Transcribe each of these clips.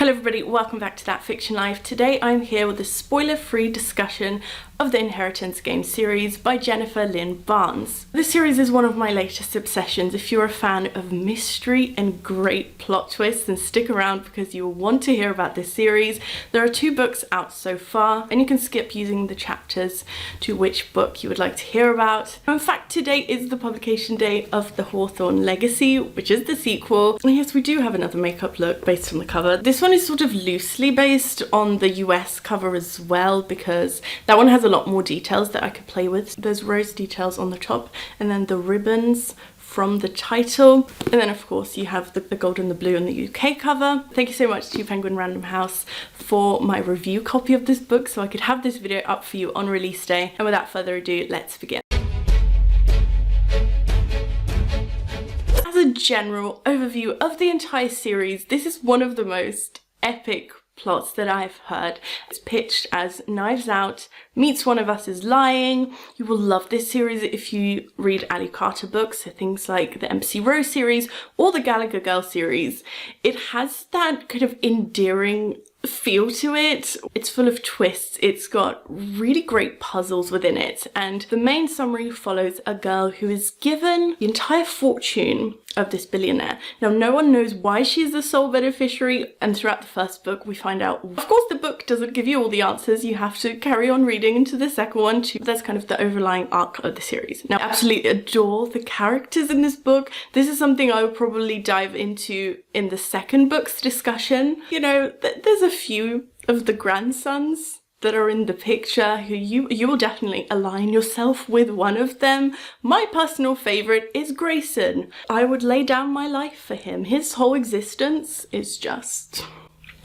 Hello everybody, welcome back to That Fiction Life. Today I'm here with a spoiler-free discussion of the Inheritance Game series by Jennifer Lynn Barnes. This series is one of my latest obsessions. If you're a fan of mystery and great plot twists, then stick around because you will want to hear about this series. There are 2 books out so far, and you can skip using the chapters to which book you would like to hear about. In fact, today is the publication day of the Hawthorne Legacy, which is the sequel. And yes, we do have another makeup look based on the cover. This one is sort of loosely based on the US cover as well, because that one has a lot more details that I could play with. There's rose details on the top, and then the ribbons from the title, and then of course you have the gold and the blue on the UK cover. Thank you so much to Penguin Random House for my review copy of this book so I could have this video up for you on release day. And without further ado, let's begin. As a general overview of the entire series, this is one of the most epic plots that I've heard. It's pitched as Knives Out meets One of Us is Lying. You will love this series if you read Ali Carter books, so things like the MC Rose series or the Gallagher Girl series. It has that kind of endearing feel to it. It's full of twists. It's got really great puzzles within it, and the main summary follows a girl who is given the entire fortune of this billionaire. Now, no one knows why she's the sole beneficiary, and throughout the first book we find out. Of course, the book doesn't give you all the answers. You have to carry on reading into the second one too. That's kind of the overlying arc of the series. Now, I absolutely adore the characters in this book. This is something I will probably dive into in the second book's discussion. You know, there's a few of the grandsons that are in the picture who you will definitely align yourself with one of them. My personal favourite is Grayson. I would lay down my life for him. His whole existence is just...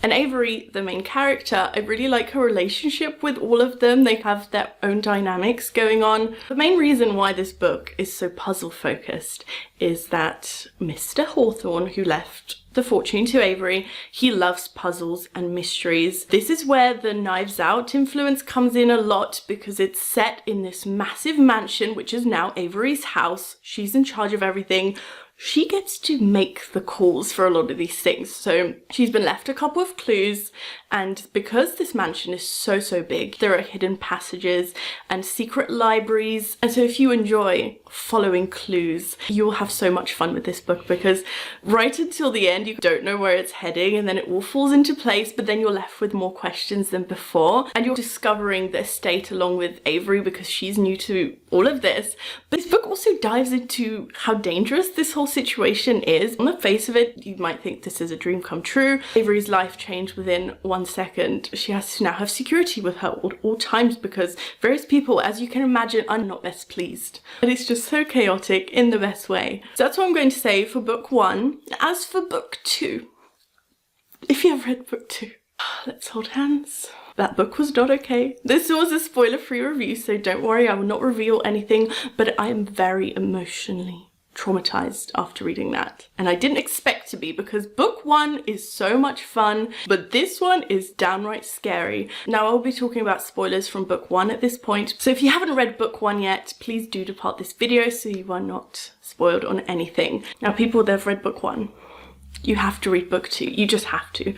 And Avery, the main character, I really like her relationship with all of them. They have their own dynamics going on. The main reason why this book is so puzzle focused is that Mr. Hawthorne, who left the fortune to Avery, he loves puzzles and mysteries. This is where the Knives Out influence comes in a lot, because it's set in this massive mansion, which is now Avery's house. She's in charge of everything. She gets to make the calls for a lot of these things. So she's been left a couple of clues, and because this mansion is so big, there are hidden passages and secret libraries. And so if you enjoy following clues, you will have so much fun with this book, because right until the end you don't know where it's heading, and then it all falls into place, but then you're left with more questions than before, and you're discovering the estate along with Avery because she's new to all of this. But this book also dives into how dangerous this whole situation is. On the face of it, you might think this is a dream come true. Avery's life changed within 1 second. She has to now have security with her at all times because various people, as you can imagine, are not best pleased. But it's just so chaotic in the best way. So that's what I'm going to say for book 1. As for book 2, if you have read book 2, let's hold hands. That book was not okay. This was a spoiler-free review, so don't worry, I will not reveal anything, but I am very emotionally traumatized after reading that. And I didn't expect to be, because book 1 is so much fun, but this one is downright scary. Now, I'll be talking about spoilers from book 1 at this point, so if you haven't read book 1 yet, please do depart this video so you are not spoiled on anything. Now, people that have read book 1, you have to read book 2. You just have to.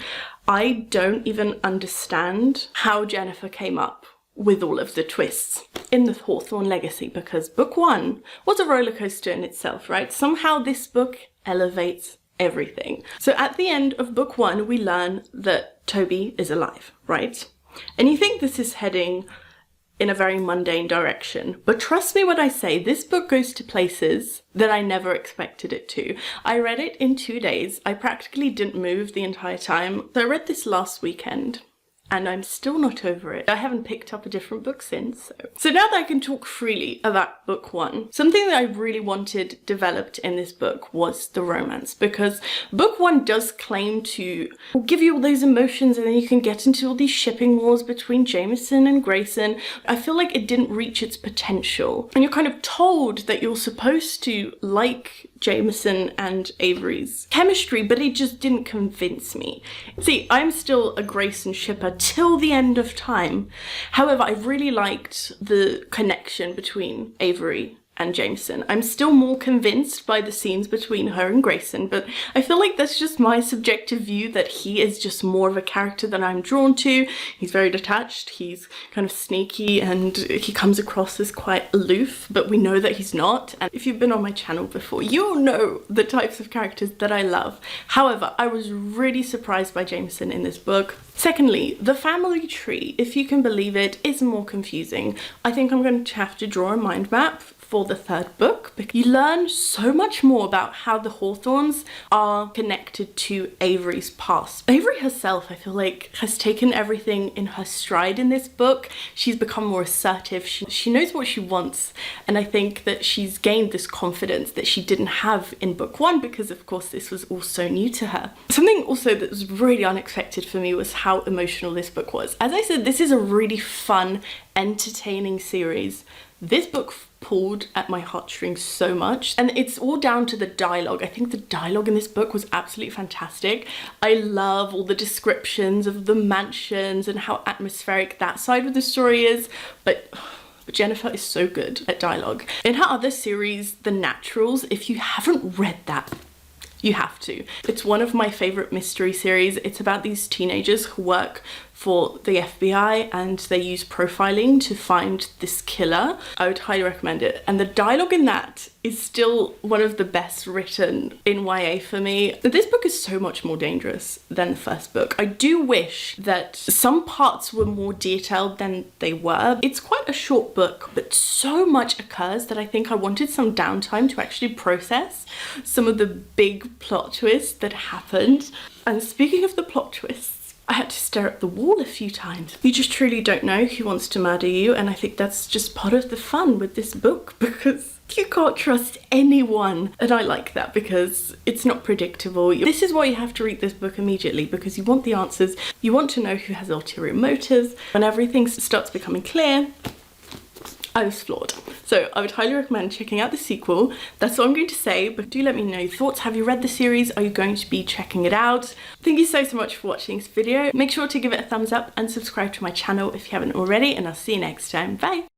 I don't even understand how Jennifer came up with all of the twists in the Hawthorne Legacy, because book 1 was a roller coaster in itself, right? Somehow this book elevates everything. So at the end of book 1, we learn that Toby is alive, right? And you think this is heading in a very mundane direction, but trust me when I say this book goes to places that I never expected it to. I read it in 2 days. I practically didn't move the entire time. So I read this last weekend, and I'm still not over it. I haven't picked up a different book since. So now that I can talk freely about book 1, something that I really wanted developed in this book was the romance, because book 1 does claim to give you all those emotions, and then you can get into all these shipping wars between Jameson and Grayson. I feel like it didn't reach its potential, and you're kind of told that you're supposed to like Jameson and Avery's chemistry, but it just didn't convince me. See, I'm still a Grayson shipper till the end of time. However, I really liked the connection between Avery and Jameson. I'm still more convinced by the scenes between her and Grayson, but I feel like that's just my subjective view, that he is just more of a character that I'm drawn to. He's very detached, he's kind of sneaky, and he comes across as quite aloof, but we know that he's not. And if you've been on my channel before, you'll know the types of characters that I love. However, I was really surprised by Jameson in this book. Secondly, the family tree, if you can believe it, is more confusing. I think I'm going to have to draw a mind map for the third book, because you learn so much more about how the Hawthornes are connected to Avery's past. Avery herself, I feel like, has taken everything in her stride in this book. She's become more assertive, she knows what she wants, and I think that she's gained this confidence that she didn't have in book one, because of course this was all so new to her. Something also that was really unexpected for me was how emotional this book was. As I said, this is a really fun, entertaining series. This book pulled at my heartstrings so much, and it's all down to the dialogue. I think the dialogue in this book was absolutely fantastic. I love all the descriptions of the mansions and how atmospheric that side of the story is, but Jennifer is so good at dialogue. In her other series, The Naturals, if you haven't read that, you have to. It's one of my favorite mystery series. It's about these teenagers who work for the FBI and they use profiling to find this killer. I would highly recommend it. And the dialogue in that is still one of the best written in YA for me. This book is so much more dangerous than the first book. I do wish that some parts were more detailed than they were. It's quite a short book, but so much occurs that I think I wanted some downtime to actually process some of the big plot twists that happened. And speaking of the plot twists, I had to stare at the wall a few times. You just truly don't know who wants to murder you, and I think that's just part of the fun with this book, because you can't trust anyone. And I like that because it's not predictable. This is why you have to read this book immediately, because you want the answers. You want to know who has ulterior motives. When everything starts becoming clear, I was floored. So I would highly recommend checking out the sequel. That's all I'm going to say, but do let me know your thoughts. Have you read the series? Are you going to be checking it out? Thank you so much for watching this video. Make sure to give it a thumbs up and subscribe to my channel if you haven't already, and I'll see you next time. Bye!